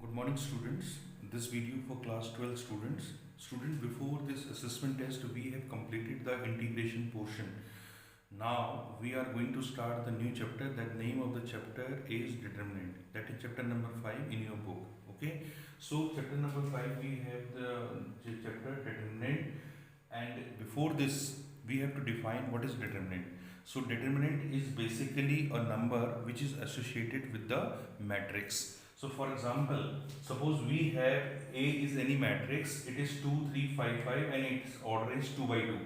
Good morning students. This video for class 12 students. Student, before this assessment test we have completed the integration portion. Now we are going to start the new chapter. That name of the chapter is determinant. That is chapter number 5 in your book. Okay. So chapter number 5 we have the chapter determinant, and before this we have to define what is determinant. So determinant is basically a number which is associated with the matrix. So for example, suppose we have A is any matrix, it is 2, 3, 5, 5 and its order is 2 by 2.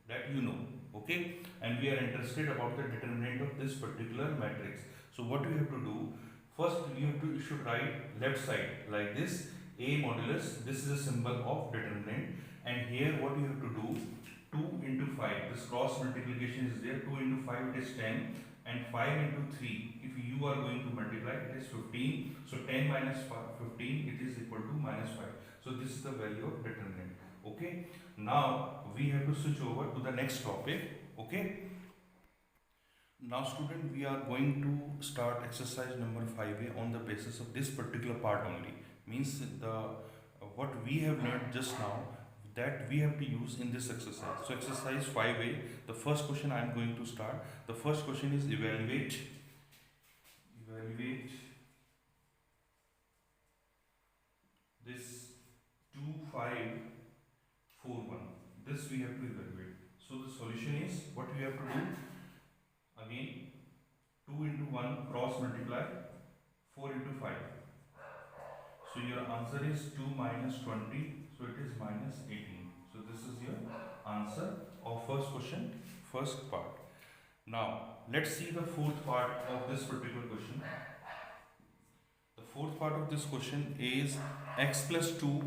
That you know. Okay. And we are interested about the determinant of this particular matrix. So what we have to do, first you should write left side like this, A modulus, this is a symbol of determinant, and here what you have to do, 2 into 5, this cross multiplication is there, 2 into 5 it is 10 and 5 into 3, if you are going to multiply it is 15, so 10 minus 15 it is equal to minus 5. So this is the value of determinant. Okay. Now we have to switch over to the next topic. Okay. Now student, we are going to start exercise number 5A on the basis of this particular part only. Means the what we have learned just now, that we have to use in this exercise. So exercise 5A, the first question I am going to start. The first question is evaluate this 2541. This we have to evaluate. So the solution is, what we have to do, again 2 into 1 cross multiply, 4 into 5. So your answer is 2 minus 20, so it is minus 18. So this is your answer of first question, first part. Now let's see the fourth part of this particular question. The fourth part of this question is x plus 2.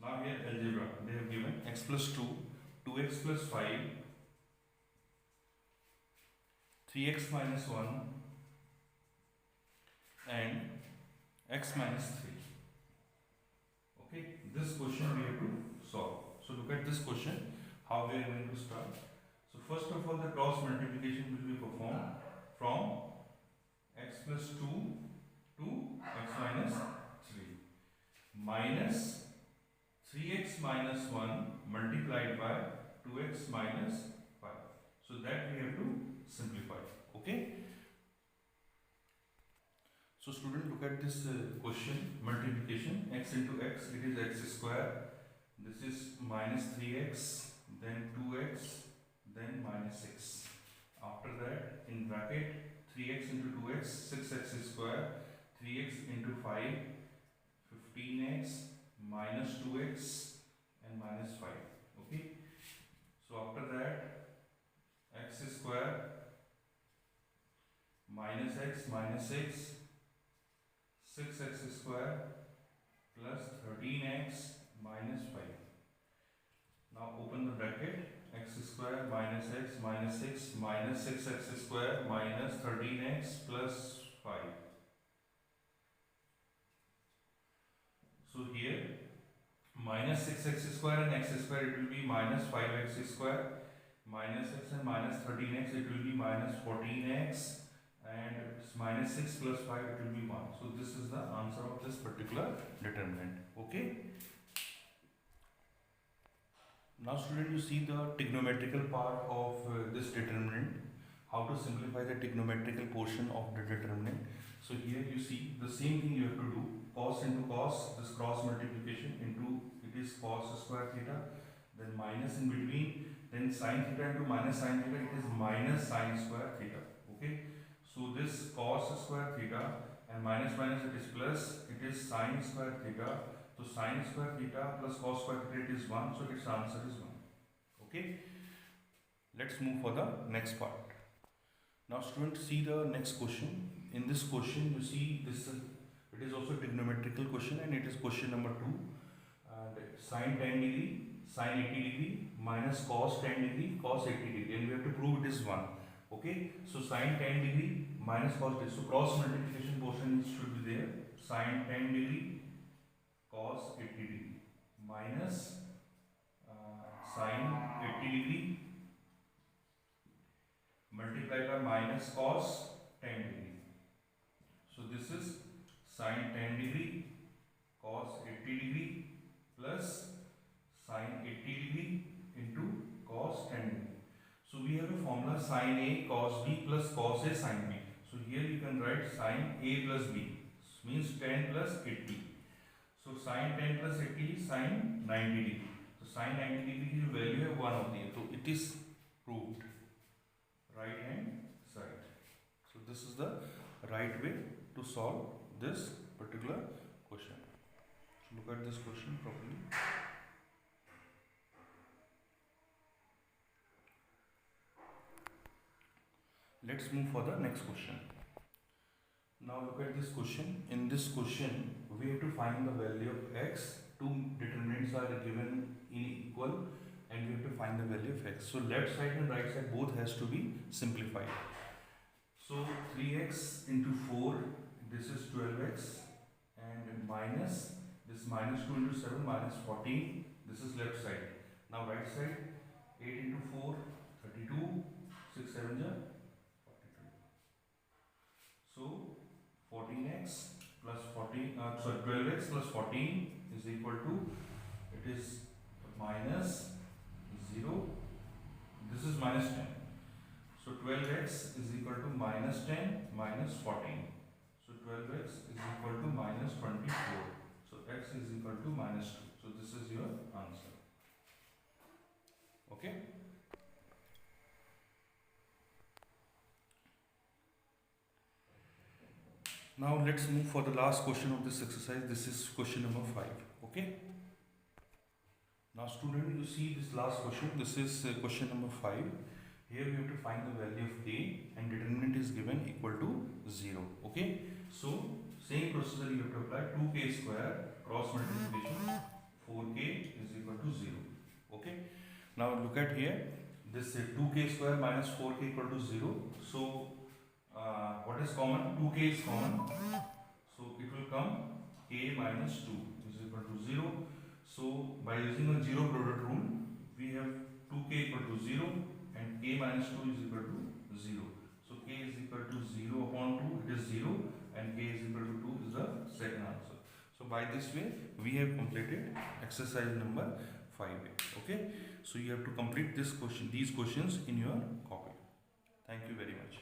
Now here algebra, they have given x plus 2, 2x plus 5, 3x minus 1 and x minus 3. Okay, this question we have to solve. So look at this question, how we are going to start. So first of all, the cross multiplication will be performed from x plus 2 to x minus 3 minus 3x minus 1 multiplied by 2x minus 5. So that we have to simplify. Okay. So student, look at this question, multiplication, x into x, it is x square, this is minus 3x, then 2x, then minus 6. After that, in bracket, 3x into 2x, 6x square, 3x into 5, 15x, minus 2x and minus 5. Okay. So after that, x square, minus x, minus 6, 6x square plus 13x minus 5. Now open the bracket, x square minus x minus 6 minus 6x square minus 13x plus 5. So here minus 6x square and x square, it will be minus 5x square, minus x and minus 13x, it will be minus 14x, and minus 6 plus 5, it will be 1. So this is the answer of this particular determinant. Okay. Now student, you see the trigonometrical part of this determinant, how to simplify the trigonometrical portion of the determinant. So here you see the same thing you have to do, cos into cos, this cross multiplication into, it is cos square theta, then minus in between, then sin theta into minus sin theta, it is minus sin square theta. Okay. So this cos square theta and minus minus, it is plus, it is sin square theta. So sin square theta plus cos square theta, it is 1. So its answer is 1. Okay. Let's move for the next part. Now students, see the next question. In this question you see this, it is also a trigonometrical question and it is question number 2. And sin 10 degree, sin 80 degree minus cos 10 degree, cos 80 degree, and we have to prove it is 1. Okay, so sin 10 degree minus cos 10. So cross multiplication portion should be there. Sin 10 degree cos 80 degree minus sin 80 degree multiplied by minus cos 10 degree. So this is sin 10 degree cos 80 degree plus sin 80 degree into cos 10 degree. So we have a formula sin A cos B plus cos A sin B. So here you can write sin A plus B means 10 plus 80. So sin 10 plus 80 is sin 90 degree. So sin 90 degree की value है 1 होती है. So it is proved. Right hand side. So this is the right way to solve this particular question. So look at this question properly. Let's move for the next question. Now look at this question. In this question, we have to find the value of x. Two determinants are given in equal, and we have to find the value of x. So left side and right side both has to be simplified. So 3x into 4, this is 12x, and minus this minus 2 into 7 minus 14. This is left side. Now right side, 8 into 4, 32, 6 7 ja 42. So 14x plus 12x plus 14 is equal to, it is minus 0, this is minus 10. So 12x is equal to minus 10 minus 14. So 12x is equal to minus 24. So x is equal to minus 2. So this is your answer. Okay. Now let's move for the last question of this exercise. This is question number 5. Okay. Now student, you see this last question. This is question number 5. Here we have to find the value of a, and determinant is given equal to 0. Okay. So same procedure you have to apply. 2k square cross multiplication 4k is equal to 0. Okay. Now look at here. This 2k square minus 4k equal to 0. So what is common? 2k is common. So it will come k minus 2 is equal to 0. So by using a zero product rule, we have 2k equal to 0 and k minus 2 is equal to 0. So k is equal to 0 upon 2, it is 0, and k is equal to 2 is the second answer. So by this way, we have completed exercise number 5a. Okay. So you have to complete this question, these questions in your copy. Thank you very much.